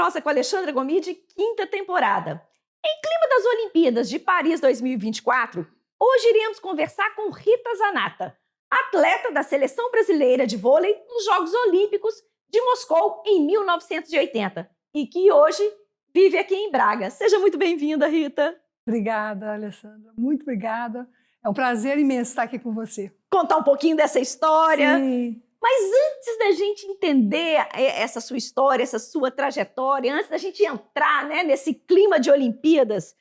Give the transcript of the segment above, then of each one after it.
Prosa com Alexandra Gomide, quinta temporada. Em clima das Olimpíadas de Paris 2024, hoje iremos conversar com Rita Zanata, atleta da Seleção Brasileira de Vôlei nos Jogos Olímpicos de Moscou em 1980 e que hoje vive aqui em Braga. Seja muito bem-vinda, Rita. Obrigada, Alessandra. Muito obrigada. É um prazer imenso estar aqui com você. Contar um pouquinho dessa história. Sim. Mas antes da gente entender essa sua história, essa sua trajetória, antes da gente entrar, né, nesse clima de Olimpíadas,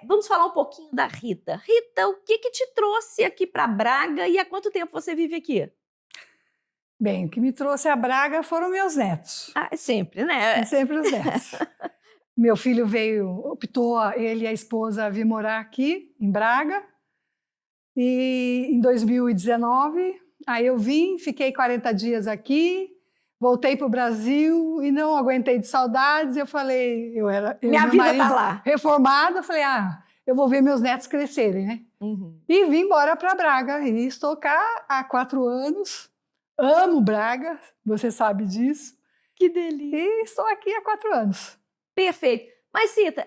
vamos falar um pouquinho da Rita. Rita, o que te trouxe aqui para Braga e há quanto tempo você vive aqui? Bem, o que me trouxe a Braga foram meus netos. Ah, sempre, né? É sempre os netos. Meu filho optou, ele e a esposa, a vir morar aqui, em Braga. E em 2019, aí eu vim, fiquei 40 dias aqui, voltei para o Brasil e não aguentei de saudades. Eu falei, minha vida está lá. Reformado, eu falei, eu vou ver meus netos crescerem, né? Uhum. E vim embora para Braga e estou cá há 4 anos. Amo Braga, você sabe disso. Que delícia. E estou aqui há 4 anos. Perfeito. Mas, Rita,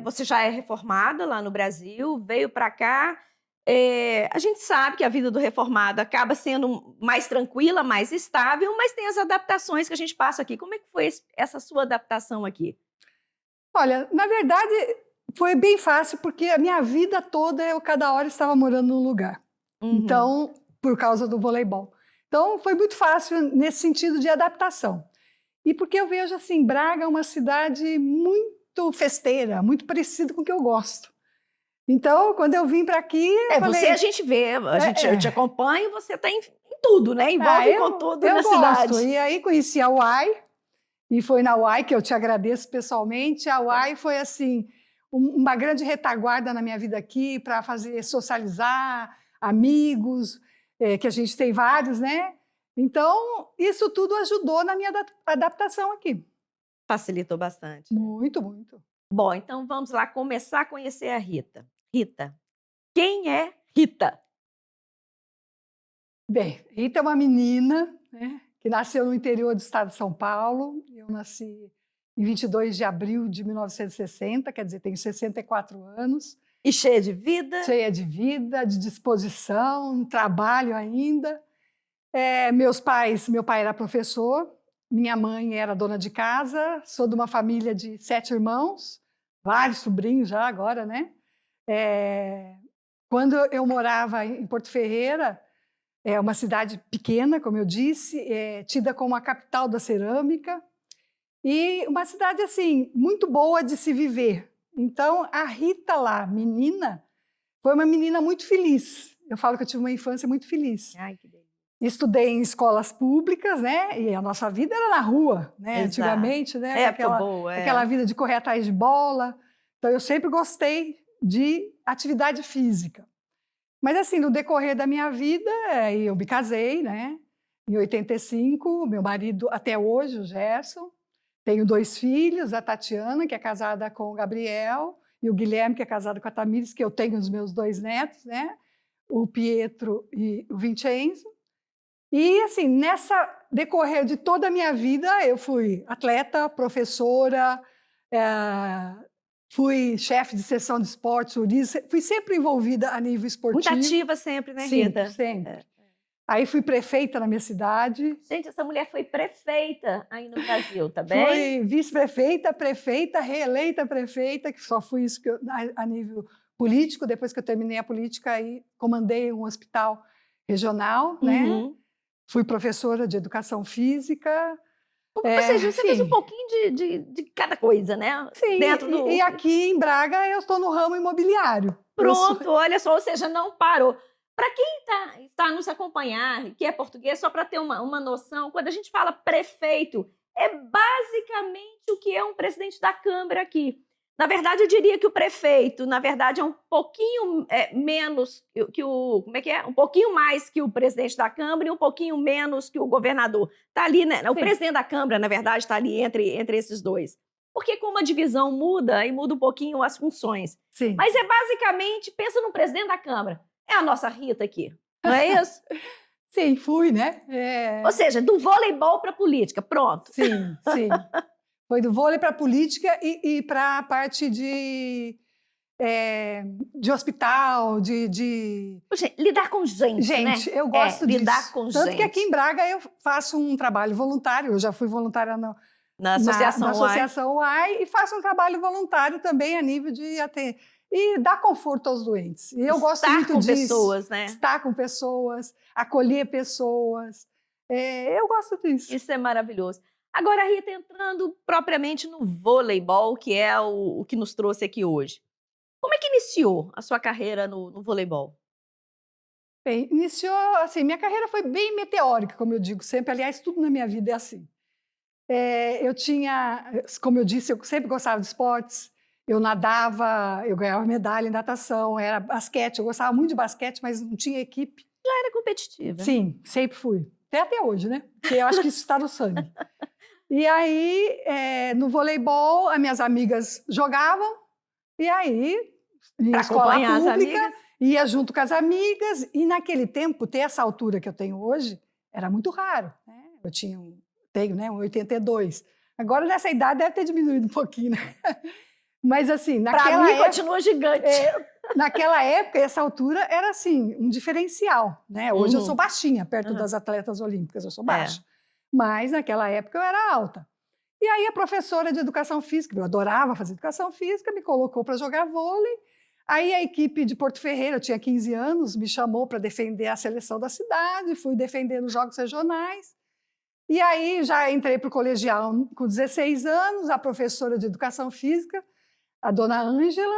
você já é reformada lá no Brasil, veio para cá. A gente sabe que a vida do reformado acaba sendo mais tranquila, mais estável, mas tem as adaptações que a gente passa aqui. Como é que foi essa sua adaptação aqui? Olha, na verdade, foi bem fácil, porque a minha vida toda eu cada hora estava morando num lugar. Uhum. Então, por causa do voleibol. Então, foi muito fácil nesse sentido de adaptação. E porque eu vejo, assim, Braga é uma cidade muito festeira, muito parecida com o que eu gosto. Então, quando eu vim para aqui, eu falei... Você, a gente vê, eu te acompanho, você está em tudo, né? Envolve com tudo na cidade. E aí conheci a UAI, e foi na UAI que eu te agradeço pessoalmente. A UAI foi, assim, uma grande retaguarda na minha vida aqui para fazer socializar, amigos, que a gente tem vários, né? Então, isso tudo ajudou na minha adaptação aqui. Facilitou bastante. Muito, muito. Bom, então vamos lá começar a conhecer a Rita. Rita, quem é Rita? Bem, Rita é uma menina, né, que nasceu no interior do estado de São Paulo. Eu nasci em 22 de abril de 1960, quer dizer, tenho 64 anos. E cheia de vida? Cheia de vida, de disposição, trabalho ainda. Meu pai era professor, minha mãe era dona de casa, sou de uma família de 7 irmãos, vários sobrinhos já agora, né? Quando eu morava em Porto Ferreira, uma cidade pequena, como eu disse, tida como a capital da cerâmica, e uma cidade, assim, muito boa de se viver. Então, a Rita lá, menina, foi uma menina muito feliz. Eu falo que eu tive uma infância muito feliz. Ai, que delícia. Estudei em escolas públicas, né? E a nossa vida era na rua, né? Exato. Antigamente, né? Aquela vida de correr atrás de bola. Então, eu sempre gostei de atividade física. Mas, assim, no decorrer da minha vida, eu me casei, né? Em 85, meu marido, até hoje, o Gerson. Tenho 2 filhos, a Tatiana, que é casada com o Gabriel, e o Guilherme, que é casado com a Tamires, que eu tenho os meus 2 netos, né? O Pietro e o Vincenzo. E, assim, nessa decorrer de toda a minha vida, eu fui atleta, professora, fui chefe de seção de esportes, fui sempre envolvida a nível esportivo. Muito ativa sempre, né, Rita? Sempre. Aí fui prefeita na minha cidade. Gente, essa mulher foi prefeita aí no Brasil, tá bem? Fui vice-prefeita, prefeita, reeleita prefeita, que só fui isso a nível político. Depois que eu terminei a política, aí comandei um hospital regional, né? Fui professora de educação física. Ou seja, você fez um pouquinho de cada coisa, né? Sim, e aqui em Braga eu estou no ramo imobiliário. Pronto, olha só, ou seja, não parou. Para quem está nos acompanhar, que é português, só para ter uma noção, quando a gente fala prefeito, é basicamente o que é um presidente da Câmara aqui. Na verdade, eu diria que o prefeito, na verdade, é um pouquinho menos que o... Como é que é? Um pouquinho mais que o presidente da Câmara e um pouquinho menos que o governador. Está ali, né? O presidente da Câmara, na verdade, está ali entre esses dois. Porque como a divisão muda, aí muda um pouquinho as funções. Sim. Mas basicamente, pensa no presidente da Câmara. É a nossa Rita aqui, não é isso? Sim, fui, né? Ou seja, do voleibol para a política, pronto. Sim, sim. Foi do vôlei para a política e para a parte de hospital, Poxa, lidar com gente, né? Gente, eu gosto disso. Lidar com Tanto gente. que aqui em Braga eu faço um trabalho voluntário, eu já fui voluntária na Associação UAI e faço um trabalho voluntário também a nível de atender e dar conforto aos doentes. E eu gosto muito disso. Estar com pessoas, né? Estar com pessoas, acolher pessoas. Eu gosto disso. Isso é maravilhoso. Agora, Rita, entrando propriamente no voleibol, que é o que nos trouxe aqui hoje. Como é que iniciou a sua carreira no voleibol? Bem, iniciou assim, minha carreira foi bem meteórica, como eu digo sempre. Aliás, tudo na minha vida é assim. Eu tinha, como eu disse, eu sempre gostava de esportes. Eu nadava, eu ganhava medalha em natação, era basquete. Eu gostava muito de basquete, mas não tinha equipe. Já era competitiva? Sim, sempre fui. Até hoje, né? Porque eu acho que isso está no sangue. E aí, no voleibol, as minhas amigas jogavam, e aí, em escola pública, ia junto com as amigas, e naquele tempo, ter essa altura que eu tenho hoje, era muito raro. Né? Eu tenho, né, 1,82. Agora, nessa idade, deve ter diminuído um pouquinho, né? Mas, assim, naquela época... continua gigante. Naquela época, essa altura era, assim, um diferencial, né? Hoje eu sou baixinha, perto das atletas olímpicas, eu sou baixa. Mas, naquela época, eu era alta. E aí, a professora de educação física, eu adorava fazer educação física, me colocou para jogar vôlei. Aí, a equipe de Porto Ferreira, eu tinha 15 anos, me chamou para defender a seleção da cidade, fui defender nos jogos regionais. E aí, já entrei para o colegial com 16 anos, a professora de educação física, a dona Ângela,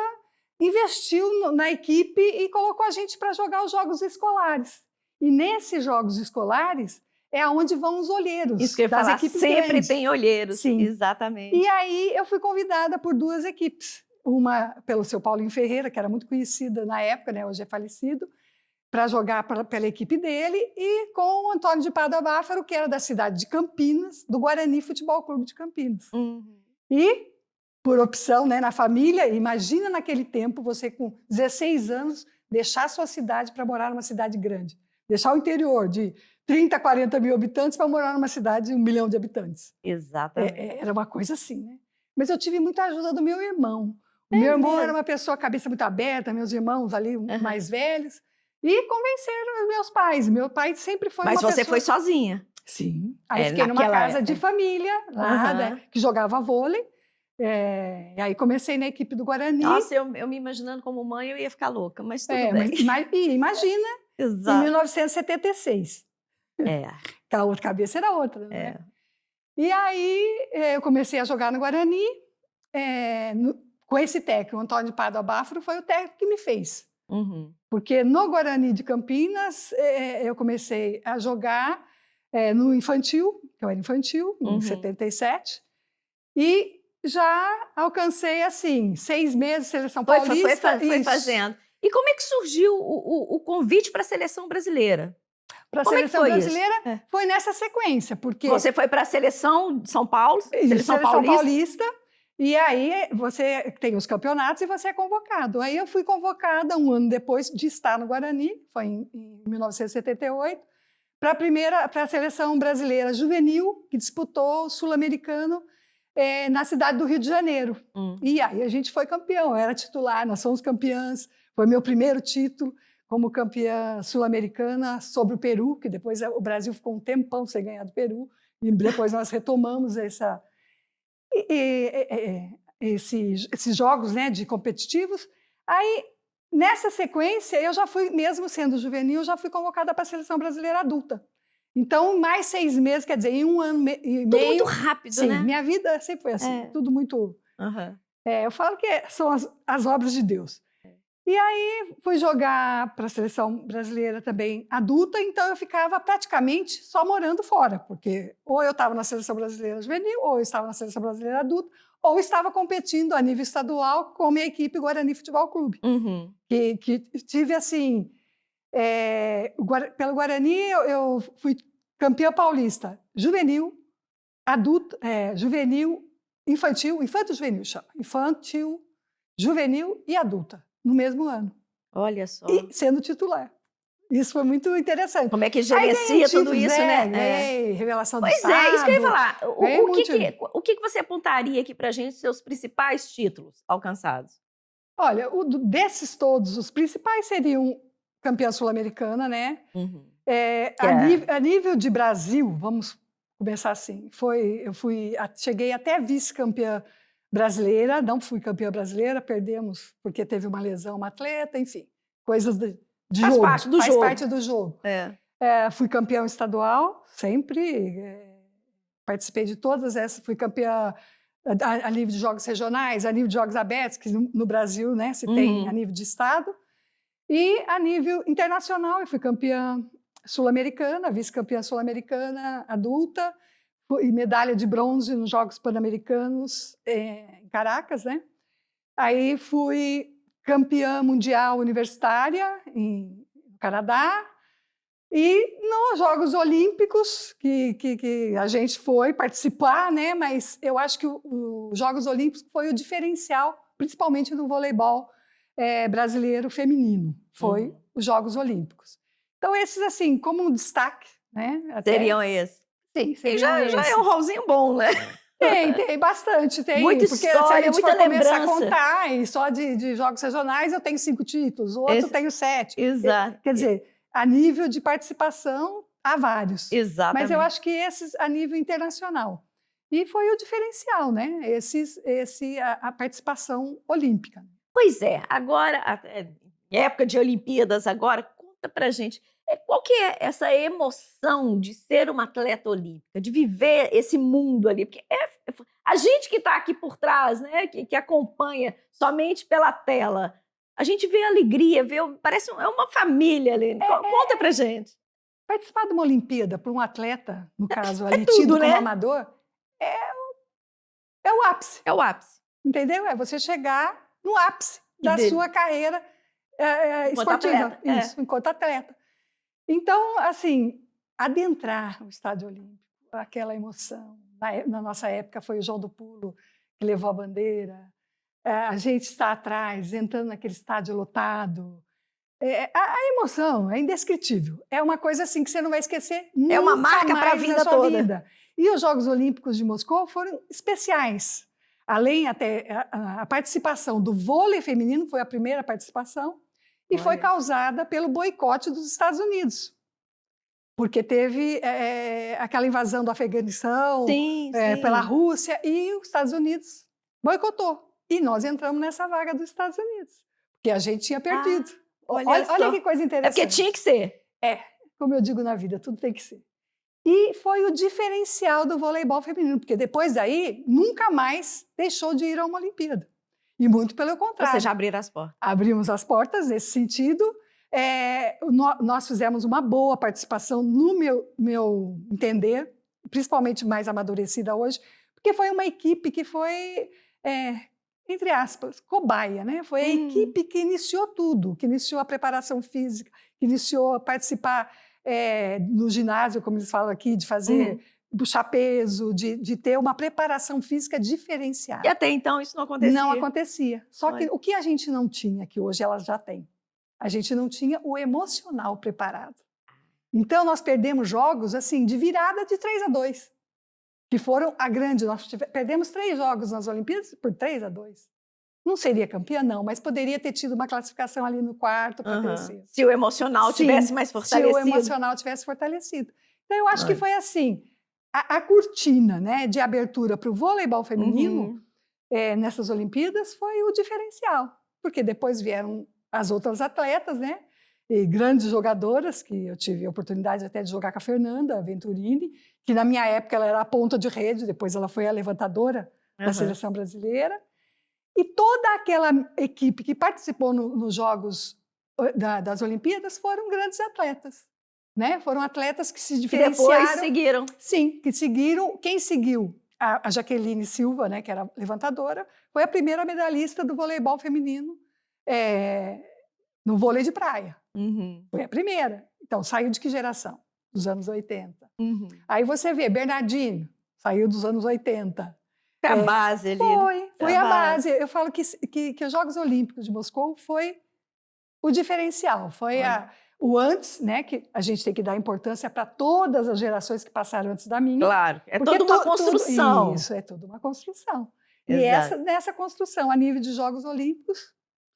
investiu na equipe e colocou a gente para jogar os jogos escolares. E nesses jogos escolares é onde vão os olheiros. Isso que eu ia falar, sempre grandes. tem olheiros. Sim. Exatamente. E aí eu fui convidada por 2 equipes. Uma pelo seu Paulinho Ferreira, que era muito conhecida na época, né, hoje é falecido, para jogar pela equipe dele, e com o Antônio de Pádua Báfaro, que era da cidade de Campinas, do Guarani Futebol Clube de Campinas. E por opção, né, na família, imagina naquele tempo você com 16 anos deixar sua cidade para morar numa cidade grande. Deixar o interior de 30, 40 mil habitantes para morar numa cidade de 1 milhão de habitantes. Exatamente. Era uma coisa assim, né? Mas eu tive muita ajuda do meu irmão. O meu irmão era uma pessoa, cabeça muito aberta, meus irmãos ali mais velhos, e convenceram os meus pais. Meu pai sempre foi uma pessoa... Mas você foi sozinha? Sim. Aí fiquei numa casa de família, lá, né, que jogava vôlei. E aí comecei na equipe do Guarani. Nossa, eu me imaginando como mãe, eu ia ficar louca, mas tudo bem. Imagina, em 1976. Que a outra cabeça era outra, né? E aí eu comecei a jogar no Guarani, com esse técnico, o Antônio de Pádua Báfaro, foi o técnico que me fez. Porque no Guarani de Campinas, eu comecei a jogar no infantil, que eu era infantil, em 77, e já alcancei, assim, 6 meses seleção paulista. Foi fazendo. E como é que surgiu o convite para a seleção brasileira? Para a seleção brasileira foi nessa sequência, porque... Você foi para a seleção de São Paulo, seleção paulista, e aí você tem os campeonatos e você é convocado. Aí eu fui convocada 1 ano depois de estar no Guarani, foi em 1978, para a seleção brasileira juvenil, que disputou o Sul-Americano na cidade do Rio de Janeiro. E aí a gente foi campeão, eu era titular, nós fomos campeãs, foi meu primeiro título como campeã sul-americana sobre o Peru, que depois o Brasil ficou um tempão sem ganhar do Peru, e depois nós retomamos esses jogos, né, de competitivos. Aí, nessa sequência, eu já fui, mesmo sendo juvenil, já fui convocada para a seleção brasileira adulta. Então, mais 6 meses, quer dizer, em 1 ano e meio... Tudo muito rápido, né? Minha vida sempre foi assim, tudo muito... eu falo que são as obras de Deus. E aí, fui jogar para a seleção brasileira também adulta, então eu ficava praticamente só morando fora, porque ou eu estava na seleção brasileira juvenil, ou eu estava na seleção brasileira adulta, ou estava competindo a nível estadual com a minha equipe Guarani Futebol Clube. Que tive, assim... pelo Guarani, eu fui campeã paulista juvenil, adulto, juvenil, infanto-juvenil chama. Infantil, juvenil e adulta, no mesmo ano. Olha só. E sendo titular. Isso foi muito interessante. Como é que gerencia tudo isso, né? Ganhei revelação do Pois Estado. é, isso que eu ia falar. O que você apontaria aqui pra gente, seus principais títulos alcançados? Olha, desses todos, os principais seriam campeã sul-americana, né? A nível de Brasil, vamos começar assim, cheguei até vice-campeã brasileira, não fui campeã brasileira, perdemos porque teve uma lesão, uma atleta, enfim, coisas de Faz jogo. parte do Faz jogo. parte do jogo. Fui campeã estadual, sempre participei de todas essas, fui campeã a nível de jogos regionais, a nível de jogos abertos, que no Brasil, né, se tem a nível de estado, e a nível internacional, eu fui campeã sul-americana, vice-campeã sul-americana adulta, e medalha de bronze nos Jogos Pan-Americanos em Caracas, né? Aí fui campeã mundial universitária no Canadá, e nos Jogos Olímpicos, que a gente foi participar, né? Mas eu acho que os Jogos Olímpicos foi o diferencial, principalmente no voleibol brasileiro feminino, foi os Jogos Olímpicos. Então, esses, assim, como um destaque, né? Seriam esses? Sim, já é um rolzinho bom, né? Tem bastante, tem. Muita porque história, se a gente muita for começar lembrança. a contar, e só de jogos regionais eu tenho 5 títulos, o outro tenho 7. Exato. Quer dizer, a nível de participação, há vários. Exatamente. Mas eu acho que esses a nível internacional. E foi o diferencial, né? A participação olímpica. Pois é, agora, em época de Olimpíadas agora, conta pra gente, qual que é essa emoção de ser uma atleta olímpica, de viver esse mundo ali? Porque a gente que está aqui por trás, né, que acompanha somente pela tela, a gente vê alegria, parece uma família ali. Conta pra gente. Participar de uma Olimpíada para um atleta, no caso ali, tudo, tido né? como amador, é o ápice. É o ápice. Entendeu? É você chegar no ápice da sua carreira esportiva. Atleta. Isso, enquanto atleta. Então, assim, adentrar o Estádio Olímpico, aquela emoção. Na nossa época foi o João do Pulo que levou a bandeira. A gente está atrás, entrando naquele estádio lotado. A emoção é indescritível. É uma coisa assim que você não vai esquecer nunca. É uma marca para a vida toda. E os Jogos Olímpicos de Moscou foram especiais. Além até a participação do vôlei feminino, foi a primeira participação, e foi causada pelo boicote dos Estados Unidos. Porque teve aquela invasão do Afeganistão pela Rússia, e os Estados Unidos boicotou. E nós entramos nessa vaga dos Estados Unidos, porque a gente tinha perdido. Olha que coisa interessante. É porque tinha que ser. Como eu digo na vida, tudo tem que ser. E foi o diferencial do voleibol feminino, porque depois daí, nunca mais deixou de ir a uma Olimpíada. E muito pelo contrário. Vocês já abriram as portas. Abrimos as portas nesse sentido. Nós fizemos uma boa participação, no meu entender, principalmente mais amadurecida hoje, porque foi uma equipe que foi, entre aspas, cobaia, né? Foi a equipe que iniciou tudo, que iniciou a preparação física, que iniciou a participar no ginásio, como eles falam aqui, de fazer, puxar peso, de ter uma preparação física diferenciada. E até então isso não acontecia? Não acontecia. Só que o que a gente não tinha, que hoje elas já têm, a gente não tinha o emocional preparado. Então, nós perdemos jogos assim de virada de 3-2, que foram a grande. Nós perdemos 3 jogos nas Olimpíadas por 3-2. Não seria campeã, não, mas poderia ter tido uma classificação ali no quarto para terceiro. Se o emocional tivesse mais fortalecido. Se o emocional tivesse fortalecido. Então, eu acho que foi assim, a cortina, né, de abertura para o voleibol feminino nessas Olimpíadas foi o diferencial, porque depois vieram as outras atletas, né, e grandes jogadoras, que eu tive a oportunidade até de jogar com a Fernanda Venturini, que na minha época ela era a ponta de rede, depois ela foi a levantadora da seleção brasileira. E toda aquela equipe que participou nos Jogos das Olimpíadas foram grandes atletas, né? Foram atletas que se diferenciaram. Que depois seguiram. Sim, que seguiram. Quem seguiu? A Jaqueline Silva, né, que era levantadora, foi a primeira medalhista do voleibol feminino no vôlei de praia. Foi a primeira. Então, saiu de que geração? Dos anos 80. Aí você vê, Bernardinho, saiu dos anos 80. Foi a base ali. Foi a base. Eu falo que os Jogos Olímpicos de Moscou foi o diferencial, foi o antes, né, que a gente tem que dar importância para todas as gerações que passaram antes da minha. Claro, é toda uma construção. Isso, é toda uma construção. Exato. E nessa construção, a nível de Jogos Olímpicos,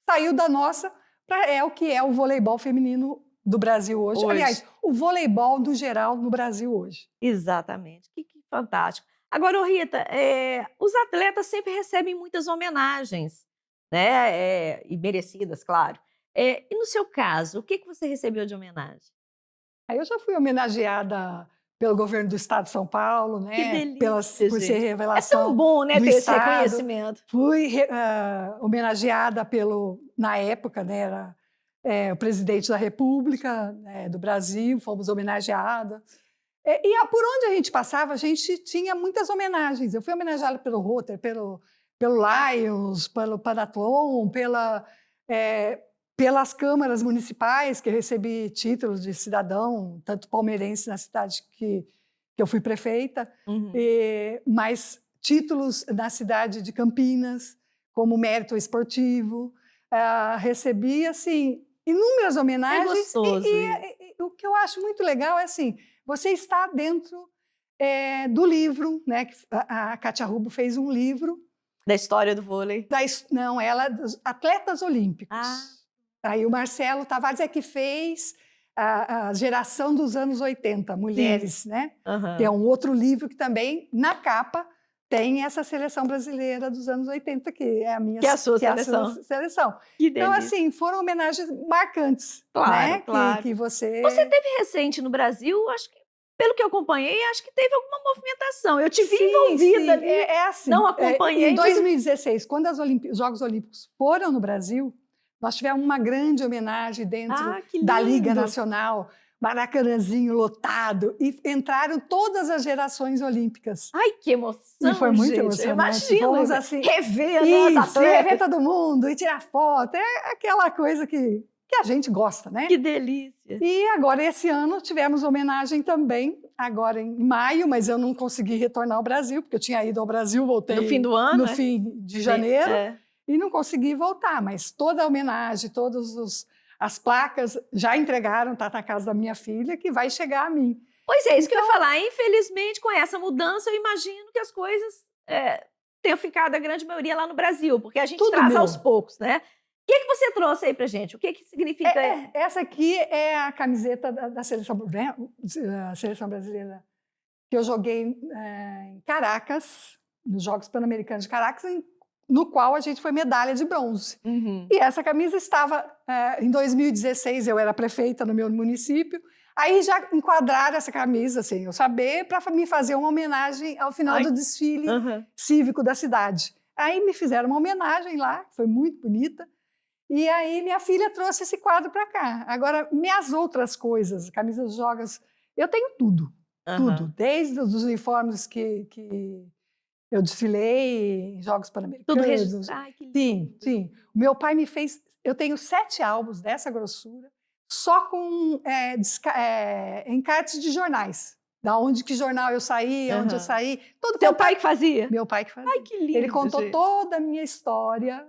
saiu da nossa para o que é o voleibol feminino do Brasil hoje. Aliás, o voleibol no geral no Brasil hoje. Exatamente, que fantástico. Agora, Rita, os atletas sempre recebem muitas homenagens, né? E merecidas, claro. E no seu caso, o que você recebeu de homenagem? Aí eu já fui homenageada pelo governo do estado de São Paulo, né? Que delícia, por ser gente. revelação. É tão bom, né, do ter esse estado. reconhecimento. Fui homenageada na época, né, era o presidente da República, né, do Brasil, fomos homenageadas. Por onde a gente passava, a gente tinha muitas homenagens. Eu fui homenageada pelo Rotary, pelo Lions, pelo Panathlon, pelas câmaras municipais, que eu recebi títulos de cidadão, tanto palmeirense na cidade que eu fui prefeita, mas títulos na cidade de Campinas, como mérito esportivo. Recebi, assim, inúmeras homenagens. É gostoso. O que eu acho muito legal é assim, você está dentro do livro, né? A Kátia Rubio fez um livro. Da história do vôlei? Não, ela dos atletas olímpicos. Aí o Marcelo Tavares é que fez a geração dos anos 80, mulheres, Sim. né? Que é um outro livro que também, na capa, tem essa seleção brasileira dos anos 80, que é a minha seleção. Que então, assim, foram homenagens marcantes. Claro, né? claro. Que você teve recente no Brasil, acho que, pelo que eu acompanhei, acho que teve alguma movimentação. Eu te vi envolvida ali, assim, não acompanhei. Em 2016, quando os Jogos Olímpicos foram no Brasil, nós tivemos uma grande homenagem dentro da Liga Nacional, Maracanãzinho lotado, e entraram todas as gerações olímpicas. Ai, que emoção, e foi muito emocionante. Imagina, assim, rever, né, as atletas. Rever todo mundo e tirar foto, é aquela coisa que a gente gosta, né? Que delícia. E agora, esse ano, tivemos homenagem também, agora em maio, mas eu não consegui retornar ao Brasil, porque eu tinha ido ao Brasil, voltei no fim do ano, no fim de janeiro, e não consegui voltar, mas toda a homenagem, todas as placas já entregaram, está na casa da minha filha, que vai chegar a mim. Pois é, isso que eu ia falar. Infelizmente, com essa mudança, eu imagino que as coisas tenham ficado, a grande maioria, lá no Brasil, porque a gente traz aos poucos, né? O que você trouxe aí pra gente? O que significa? Essa aqui é a camiseta da seleção brasileira, que eu joguei em Caracas, nos Jogos Pan-Americanos de Caracas, no qual a gente foi medalha de bronze. E essa camisa estava, em 2016, eu era prefeita no meu município, aí já enquadraram essa camisa, sem eu saber, para me fazer uma homenagem ao final do desfile cívico da cidade. Aí me fizeram uma homenagem lá, foi muito bonita, e aí minha filha trouxe esse quadro para cá. Agora, minhas outras coisas, camisas de jogos, eu tenho tudo, tudo, desde os uniformes que eu desfilei em Jogos Pan-Americanos. Tudo registrado. Ai, que lindo. Sim. O meu pai me fez... Eu tenho 7 álbuns dessa grossura, só com encartes de jornais. Da onde que jornal eu saí, onde eu saí. Seu pai que fazia? Meu pai que fazia. Ai, que lindo. Ele contou toda a minha história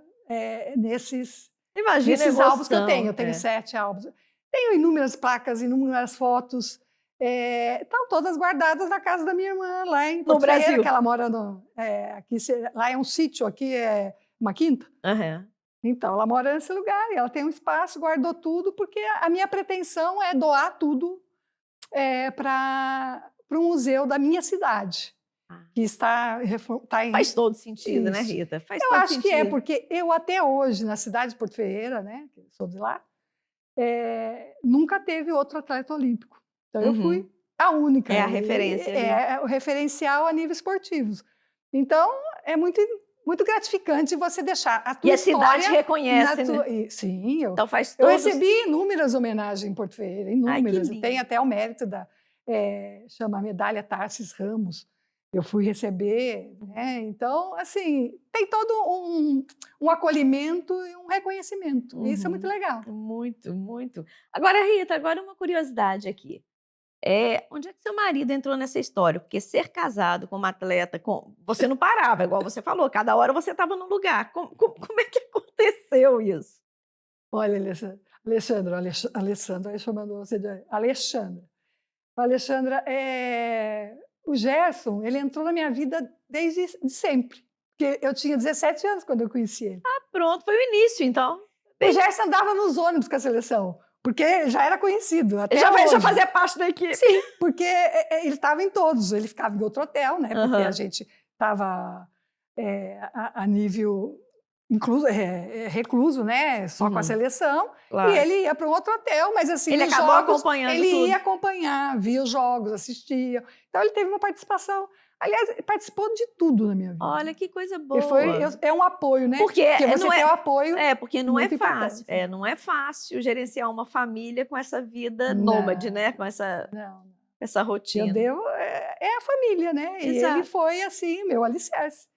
nesses emoção, álbuns que eu tenho. Eu tenho 7 álbuns. Tenho inúmeras placas, inúmeras fotos. Estão todas guardadas na casa da minha irmã, lá em Porto Ferreira, que ela mora aqui. Lá é um sítio, aqui é uma quinta. Então, ela mora nesse lugar e ela tem um espaço, guardou tudo, porque a minha pretensão é doar tudo para o museu da minha cidade, que está em... Faz todo sentido, né, Rita? Eu acho que porque eu até hoje, na cidade de Porto Ferreira, né, que eu sou de lá, nunca teve outro atleta olímpico. Então, eu fui a única. É a referência. É o referencial a nível esportivo. Então, é muito gratificante você deixar a tua história... E a cidade reconhece, né? Sim. Então faz eu recebi inúmeras homenagens em Porto Ferreira, inúmeras. Tem até o mérito chama a medalha Tarsis Ramos. Eu fui receber, né? Então, assim, tem todo um acolhimento e um reconhecimento. Isso é muito legal. Muito, muito. Agora, Rita, uma curiosidade aqui. Onde é que seu marido entrou nessa história? Porque ser casado com uma atleta, você não parava, igual você falou, cada hora você estava num lugar. Como é que aconteceu isso? Olha, Alessandra, aí chamando você de Alexandra. Alexandra, o Gerson, ele entrou na minha vida desde sempre. Porque eu tinha 17 anos quando eu conheci ele. Ah, pronto, foi o início, então. O Gerson andava nos ônibus com a seleção, porque já era conhecido. Até já hoje. fazia parte da equipe. Sim, porque ele estava em todos. Ele ficava em outro hotel, né? Porque a gente estava a nível recluso, né? Só com a seleção. Claro. E ele ia para um outro hotel, mas assim, ele acabou acompanhando ele tudo. ia acompanhar, via os jogos, assistia. Então ele teve uma participação. Aliás, ele participou de tudo na minha vida. Olha que coisa boa. É um apoio, né? Porque você tem o apoio. Porque não é fácil. Importante. Não é fácil gerenciar uma família com essa vida nômade, né? Com essa rotina. Eu devo, é a família, né? Exato. E ele foi assim, meu alicerce.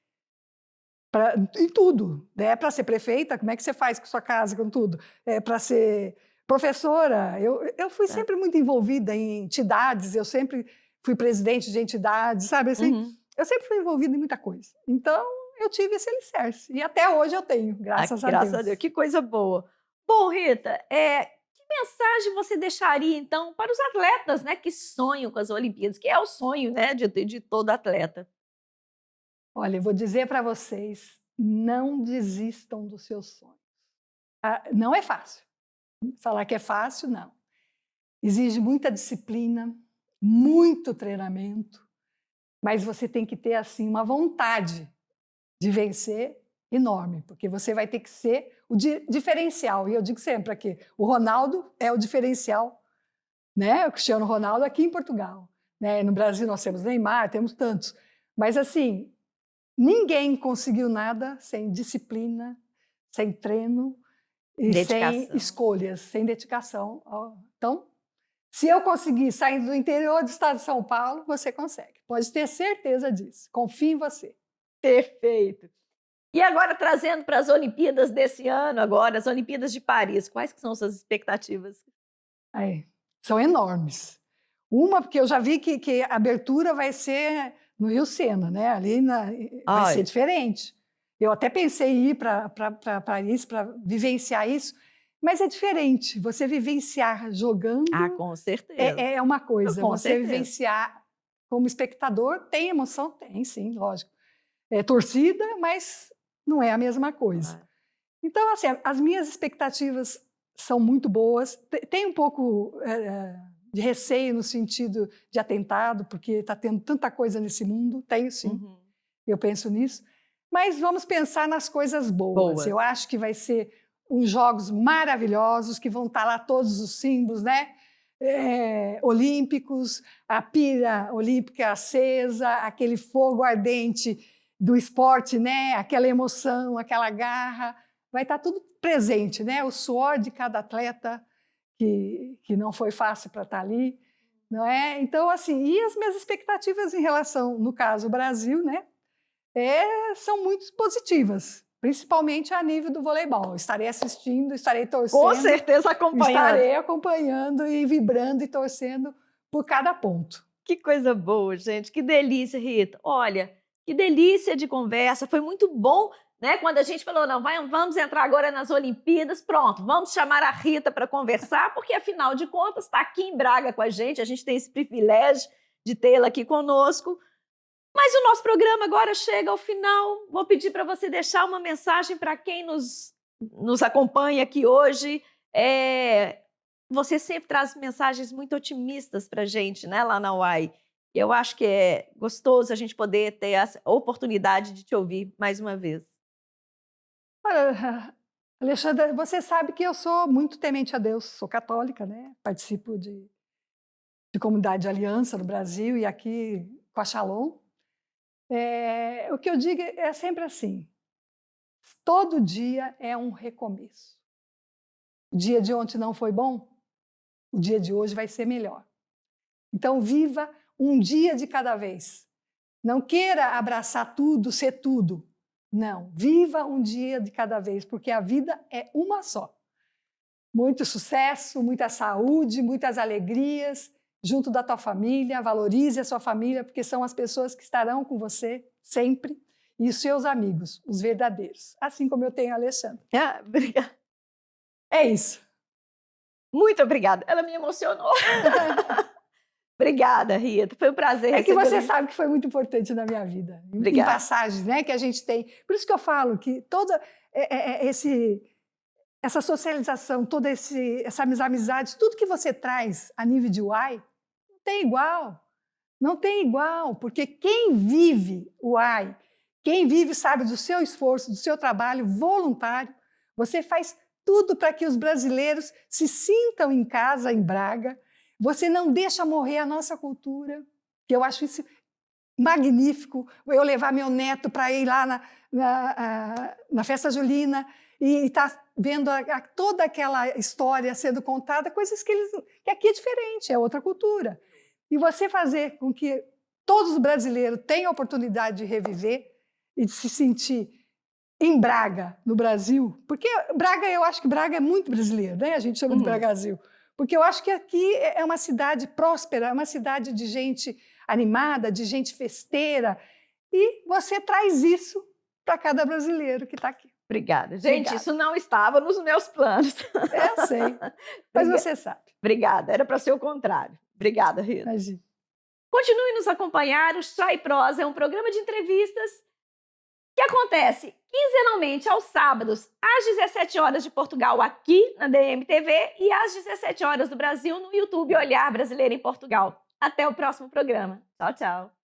Em tudo. Para ser prefeita, como é que você faz com sua casa, com tudo? Para ser professora, eu fui sempre muito envolvida em entidades, eu sempre fui presidente de entidades, sabe assim? Eu sempre fui envolvida em muita coisa. Então, eu tive esse alicerce. E até hoje eu tenho, graças a Deus. Graças a Deus, que coisa boa. Bom, Rita, que mensagem você deixaria, então, para os atletas, né, que sonham com as Olimpíadas, que é o sonho, né, de todo atleta? Olha, eu vou dizer para vocês, não desistam dos seus sonhos. Não é fácil. Falar que é fácil, não. Exige muita disciplina, muito treinamento, mas você tem que ter, assim, uma vontade de vencer enorme, porque você vai ter que ser o diferencial. E eu digo sempre aqui, o Ronaldo é o diferencial, né? O Cristiano Ronaldo aqui em Portugal. Né? No Brasil nós temos Neymar, temos tantos. Mas, assim, ninguém conseguiu nada sem disciplina, sem treino e sem escolhas, sem dedicação. Então, se eu conseguir sair do interior do estado de São Paulo, você consegue. Pode ter certeza disso. Confie em você. Perfeito. E agora, trazendo para as Olimpíadas desse ano, agora, as Olimpíadas de Paris, quais que são suas expectativas? São enormes. Uma, porque eu já vi que a abertura vai ser no Rio Sena, né? Ali vai ser diferente. Eu até pensei em ir para Paris para vivenciar isso, mas é diferente. Você vivenciar jogando. Com certeza. É uma coisa. Com você certeza. Vivenciar como espectador tem emoção? Tem, sim, lógico. É torcida, mas não é a mesma coisa. Então, assim, as minhas expectativas são muito boas. Tem um pouco de receio no sentido de atentado, porque está tendo tanta coisa nesse mundo. Tenho, sim. Eu penso nisso. Mas vamos pensar nas coisas boas. Eu acho que vai ser uns jogos maravilhosos, que vão estar lá todos os símbolos, né? Olímpicos, a pira olímpica acesa, aquele fogo ardente do esporte, né? Aquela emoção, aquela garra. Vai estar tudo presente, né? O suor de cada atleta, que não foi fácil para estar ali, não é? Então, assim, e as minhas expectativas em relação, no caso, o Brasil, né? São muito positivas, principalmente a nível do voleibol. Estarei assistindo, estarei torcendo. Com certeza acompanhando. Estarei acompanhando e vibrando e torcendo por cada ponto. Que coisa boa, gente. Que delícia, Rita. Olha, que delícia de conversa. Foi muito bom, né? Quando a gente falou, não, vamos entrar agora nas Olimpíadas, pronto, vamos chamar a Rita para conversar, porque, afinal de contas, está aqui em Braga com a gente tem esse privilégio de tê-la aqui conosco. Mas o nosso programa agora chega ao final. Vou pedir para você deixar uma mensagem para quem nos acompanha aqui hoje. Você sempre traz mensagens muito otimistas para a gente, né, lá na UAI. Eu acho que é gostoso a gente poder ter a oportunidade de te ouvir mais uma vez. Olha, Alexandra, você sabe que eu sou muito temente a Deus. Sou católica, né? Participo de comunidade de aliança no Brasil e aqui com a Shalom. O que eu digo é sempre assim, todo dia é um recomeço. O dia de ontem não foi bom, o dia de hoje vai ser melhor. Então, viva um dia de cada vez. Não queira abraçar tudo, ser tudo. Não, viva um dia de cada vez, porque a vida é uma só. Muito sucesso, muita saúde, muitas alegrias, junto da tua família, valorize a sua família, porque são as pessoas que estarão com você sempre, e os seus amigos, os verdadeiros, assim como eu tenho a Alexandra. Obrigada. É isso. Muito obrigada. Ela me emocionou. Obrigada, Rita. Foi um prazer. É que você sabe que foi muito importante na minha vida. Em passagens, né, que a gente tem. Por isso que eu falo que toda essa socialização, toda essas amizades, tudo que você traz a nível de UAI, não tem igual. Não tem igual, porque quem vive o UAI, quem vive sabe do seu esforço, do seu trabalho voluntário, você faz tudo para que os brasileiros se sintam em casa, em Braga. Você não deixa morrer a nossa cultura, que eu acho isso magnífico. Eu levar meu neto para ir lá na festa julina e estar vendo toda aquela história sendo contada, coisas que aqui é diferente, é outra cultura. E você fazer com que todos os brasileiros tenham a oportunidade de reviver e de se sentir em Braga, no Brasil, porque Braga, eu acho que Braga é muito brasileiro, né? A gente chama de Brasil. Porque eu acho que aqui é uma cidade próspera, é uma cidade de gente animada, de gente festeira, e você traz isso para cada brasileiro que está aqui. Obrigada. Gente, isso não estava nos meus planos. Eu sei, mas você sabe. Obrigada, era para ser o contrário. Obrigada, Rita. Imagina. Continue nos acompanhar, o Chá e Prosa é um programa de entrevistas que acontece quinzenalmente aos sábados, às 17 horas de Portugal, aqui na DMTV, e às 17 horas do Brasil, no YouTube Olhar Brasileiro em Portugal. Até o próximo programa. Tchau, tchau.